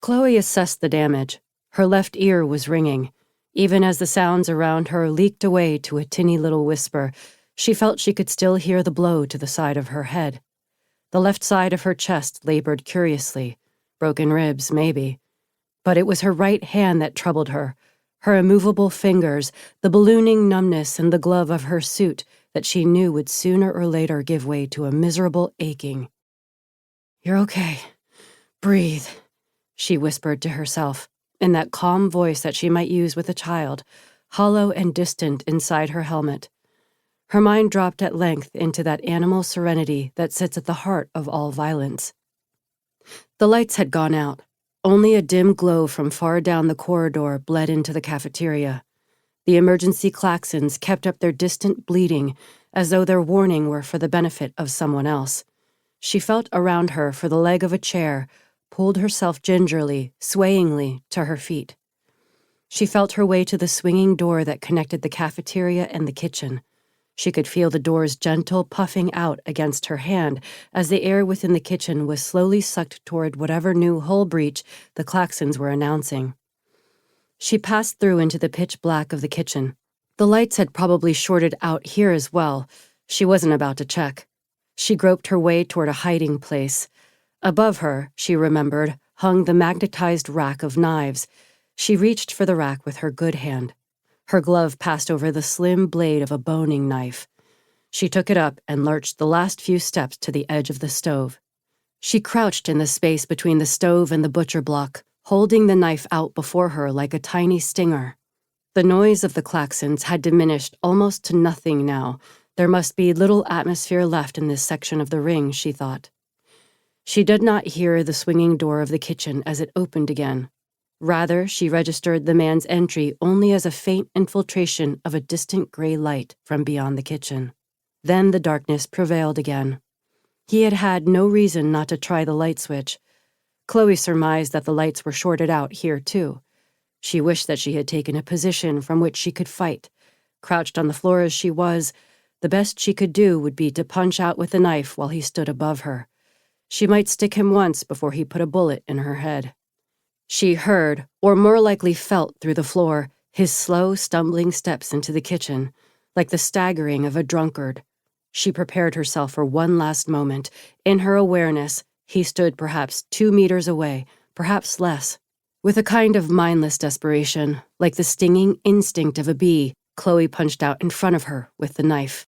Chloe assessed the damage. Her left ear was ringing. Even as the sounds around her leaked away to a tinny little whisper, she felt she could still hear the blow to the side of her head. The left side of her chest labored curiously. Broken ribs, maybe. But it was her right hand that troubled her, her immovable fingers, the ballooning numbness in the glove of her suit that she knew would sooner or later give way to a miserable aching. "You're okay. Breathe," she whispered to herself, in that calm voice that she might use with a child, hollow and distant inside her helmet. Her mind dropped at length into that animal serenity that sits at the heart of all violence. The lights had gone out. Only a dim glow from far down the corridor bled into the cafeteria. The emergency klaxons kept up their distant bleating, as though their warning were for the benefit of someone else. She felt around her for the leg of a chair, pulled herself gingerly, swayingly, to her feet. She felt her way to the swinging door that connected the cafeteria and the kitchen. She could feel the door's gentle puffing out against her hand as the air within the kitchen was slowly sucked toward whatever new hull breach the klaxons were announcing. She passed through into the pitch black of the kitchen. The lights had probably shorted out here as well. She wasn't about to check. She groped her way toward a hiding place. Above her, she remembered, hung the magnetized rack of knives. She reached for the rack with her good hand. Her glove passed over the slim blade of a boning knife. She took it up and lurched the last few steps to the edge of the stove. She crouched in the space between the stove and the butcher block, holding the knife out before her like a tiny stinger. The noise of the klaxons had diminished almost to nothing now. There must be little atmosphere left in this section of the ring, she thought. She did not hear the swinging door of the kitchen as it opened again. Rather, she registered the man's entry only as a faint infiltration of a distant gray light from beyond the kitchen. Then the darkness prevailed again. He had had no reason not to try the light switch. Chloe surmised that the lights were shorted out here, too. She wished that she had taken a position from which she could fight. Crouched on the floor as she was, the best she could do would be to punch out with the knife while he stood above her. She might stick him once before he put a bullet in her head. She heard, or more likely felt through the floor, his slow, stumbling steps into the kitchen, like the staggering of a drunkard. She prepared herself for one last moment. In her awareness, he stood perhaps 2 meters away, perhaps less. With a kind of mindless desperation, like the stinging instinct of a bee, Chloe punched out in front of her with the knife.